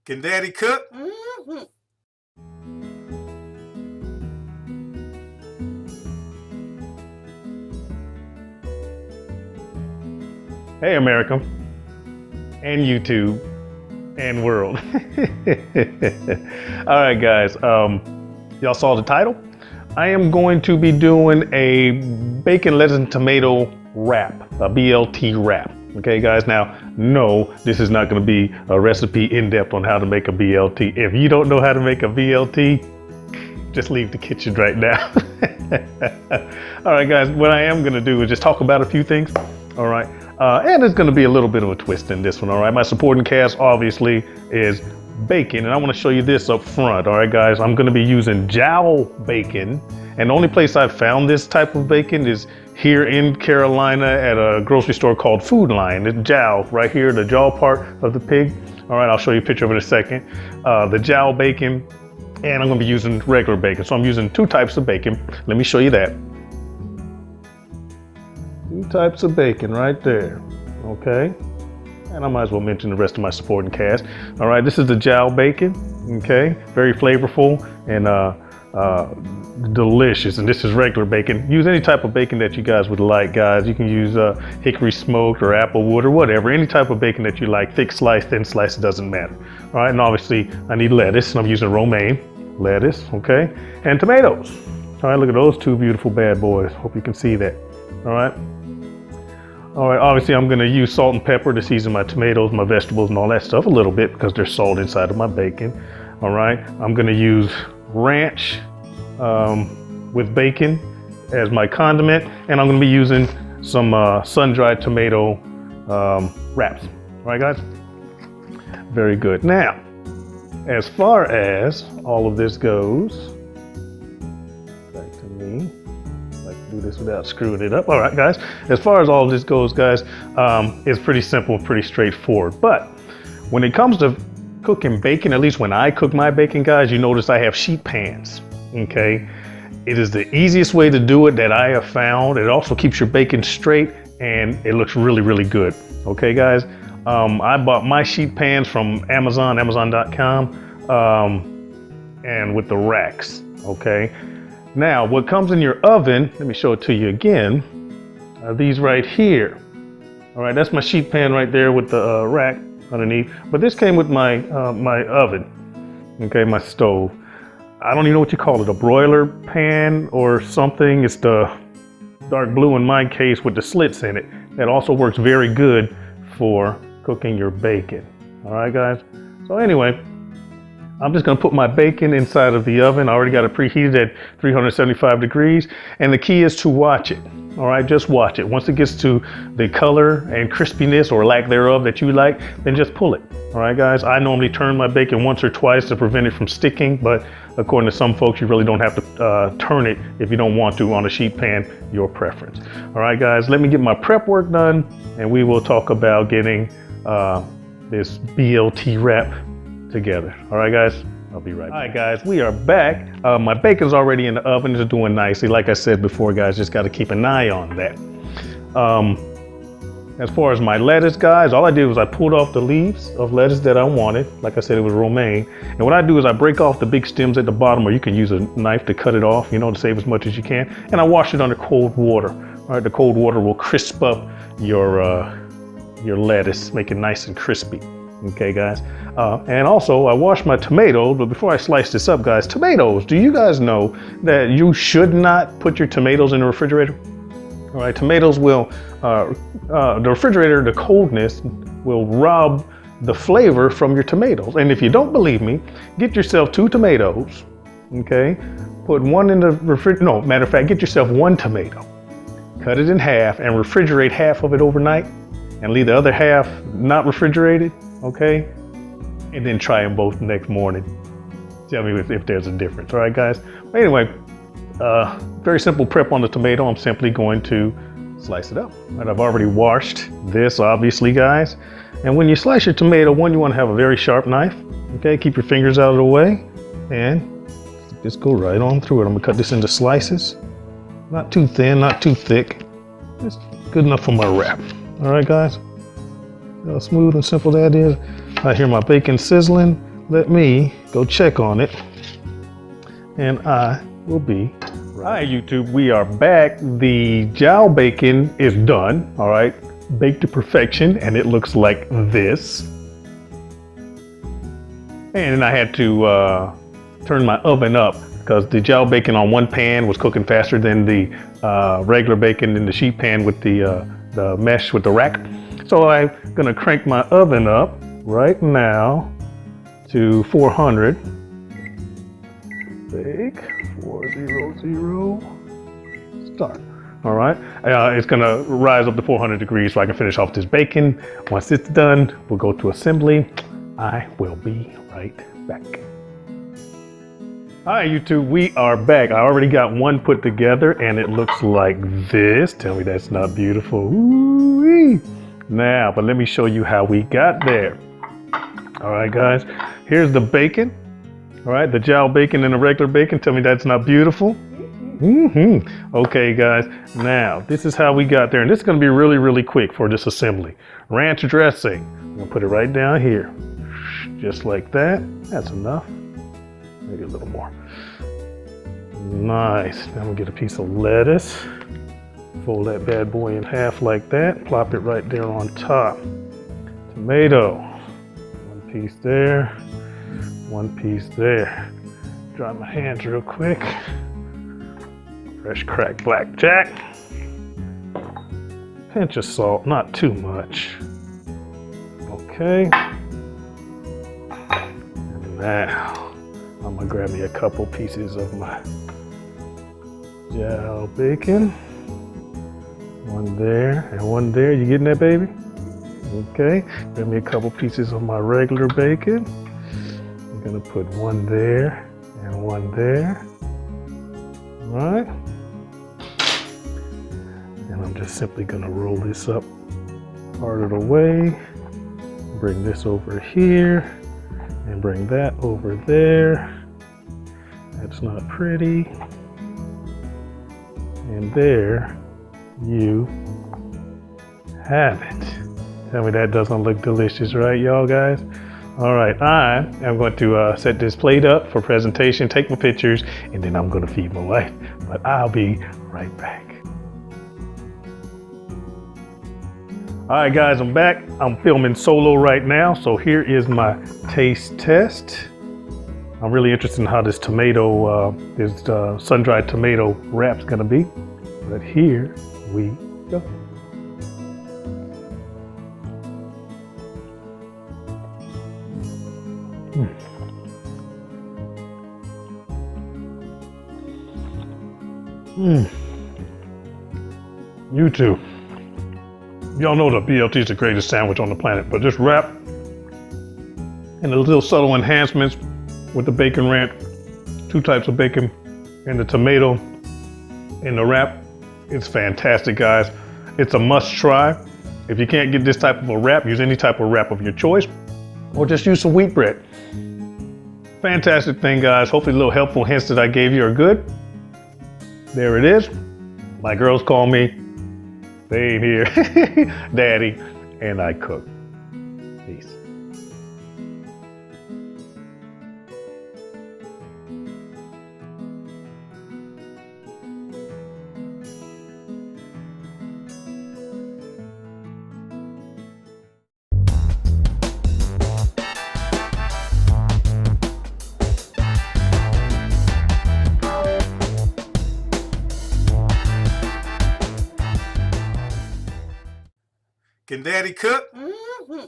Can Daddy cook? Mm-hmm. Hey, America, and YouTube, and world. All right, guys, y'all saw the title? I am going to be doing a bacon, lettuce, and tomato wrap, a BLT wrap. Okay, guys, now, no, this is not going to be a recipe in-depth on how to make a BLT. If you don't know how to make a BLT, just leave the kitchen right now. All right, guys, what I am going to do is just talk about a few things. All right. And there's going to be a little bit of a twist in this one, all right? My supporting cast, obviously, is bacon, and I want to show you this up front, all right, guys? I'm going to be using jowl bacon, and the only place I've found this type of bacon is here in Carolina at a grocery store called Food Line. It's jowl, right here, the jaw part of the pig. All right, I'll show you a picture of it in a second. The jowl bacon, and I'm going to be using regular bacon. So I'm using two types of bacon. Let me show you that. Two types of bacon right there, okay? And I might as well mention the rest of my supporting cast. All right, this is the jowl bacon, okay? Very flavorful and delicious. And this is regular bacon. Use any type of bacon that you guys would like, guys. You can use hickory smoked or applewood or whatever. Any type of bacon that you like, thick slice, thin slice, it doesn't matter. All right, and obviously I need lettuce, and I'm using romaine lettuce, okay? And tomatoes. All right, look at those two beautiful bad boys. Hope you can see that, all right? All right, obviously I'm gonna use salt and pepper to season my tomatoes, my vegetables, and all that stuff a little bit because there's salt inside of my bacon. All right, I'm gonna use ranch with bacon as my condiment, and I'm gonna be using some sun-dried tomato wraps. All right, guys? Very good. Now, as far as all of this goes, back to me. Do this without screwing it up. All right, guys, as far as all of this goes, guys, it's pretty simple, pretty straightforward. But when it comes to cooking bacon, at least when I cook my bacon, guys, you notice I have sheet pans, okay? It is the easiest way to do it that I have found. It also keeps your bacon straight and it looks really, really good. Okay, guys? I bought my sheet pans from Amazon, Amazon.com, and with the racks, okay? Now, what comes in your oven, let me show it to you again, are these right here. All right, that's my sheet pan right there with the rack underneath. But this came with my my oven, okay, my stove. I don't even know what you call it, a broiler pan or something. It's the dark blue in my case with the slits in it. That also works very good for cooking your bacon. All right, guys? So anyway, I'm just gonna put my bacon inside of the oven. I already got it preheated at 375 degrees. And the key is to watch it, all right? Just watch it. Once it gets to the color and crispiness or lack thereof that you like, then just pull it, all right, guys? I normally turn my bacon once or twice to prevent it from sticking, but according to some folks, you really don't have to turn it if you don't want to on a sheet pan, your preference. All right, guys, let me get my prep work done and we will talk about getting this BLT wrap together. All right, guys, I'll be right back. All right, guys, we are back. My bacon's already in the oven. It's doing nicely. Like I said before, guys, just got to keep an eye on that. As far as my lettuce, guys, all I did was I pulled off the leaves of lettuce that I wanted. Like I said, it was romaine. And what I do is I break off the big stems at the bottom, or you can use a knife to cut it off, you know, to save as much as you can. And I wash it under cold water. All right, the cold water will crisp up your lettuce, make it nice and crispy. Okay, guys. And also I wash my tomatoes, but before I slice this up, guys, tomatoes, do you guys know that you should not put your tomatoes in the refrigerator? All right, tomatoes will, the refrigerator, the coldness will rob the flavor from your tomatoes. And if you don't believe me, get yourself 2 tomatoes, okay? Put one in the refrigerator, no, matter of fact, get yourself 1 tomato, cut it in half and refrigerate half of it overnight and leave the other half not refrigerated, okay? And then try them both the next morning. Tell me if there's a difference, all right, guys? Anyway, very simple prep on the tomato. I'm simply going to slice it up. Right, I've already washed this, obviously, guys. And when you slice your tomato, one, you want to have a very sharp knife, okay? Keep your fingers out of the way and just go right on through it. I'm gonna cut this into slices. Not too thin, not too thick. Just good enough for my wrap. All right, guys? See how smooth and simple that is? I hear my bacon sizzling. let me go check on it, and I will be right. Hi YouTube, we are back. The jowl bacon is done, all right, baked to perfection, and it looks like this. And I had to turn my oven up because the jowl bacon on one pan was cooking faster than the regular bacon in the sheet pan with the mesh with the rack. So I'm gonna crank my oven up right now to 400. Bake 400. Start. All right. It's gonna rise up to 400 degrees so I can finish off this bacon. Once it's done, we'll go to assembly. I will be right back. Hi YouTube, we are back. I already got one put together and it looks like this. Tell me that's not beautiful. Ooh-wee. Now, but let me show you how we got there. All right guys, here's the bacon. All right, the jowl bacon and the regular bacon. Tell me that's not beautiful. Okay guys, now this is how we got there, and this is going to be really quick for this assembly. Ranch dressing, I'm going to put it right down here, just like that. That's enough, maybe a little more. Nice. Now we'll get a piece of lettuce, fold that bad boy in half like that, plop it right there on top. Tomato, one piece there, one piece there. Dry my hands real quick. Fresh cracked blackjack. Pinch of salt, not too much. Okay. And now, I'm gonna grab me a couple pieces of my jowl bacon. One there and one there. You getting that, baby? Okay. Grab me a couple pieces of my regular bacon. I'm gonna put one there and one there. All right. And I'm just simply gonna roll this up part of the way, bring this over here, and bring that over there. That's not pretty. And there you have it. Tell me that doesn't look delicious, right, y'all guys? All right, I am going to set this plate up for presentation, take my pictures, and then I'm gonna feed my wife. But I'll be right back. All right, guys, I'm back. I'm filming solo right now, so here is my taste test. I'm really interested in how this tomato, this sun-dried tomato wrap's gonna be. But here we go. YouTube. Y'all know the BLT is the greatest sandwich on the planet, but this wrap and the little subtle enhancements with the bacon ranch, two types of bacon, and the tomato in the wrap, it's fantastic, guys. It's a must try. If you can't get this type of a wrap, use any type of wrap of your choice, or just use some wheat bread. Fantastic thing, guys. Hopefully the little helpful hints that I gave you are good. There it is. My girls call me, they ain't here, Daddy, and I cook. Peace. Can Daddy cook? Mm-hmm.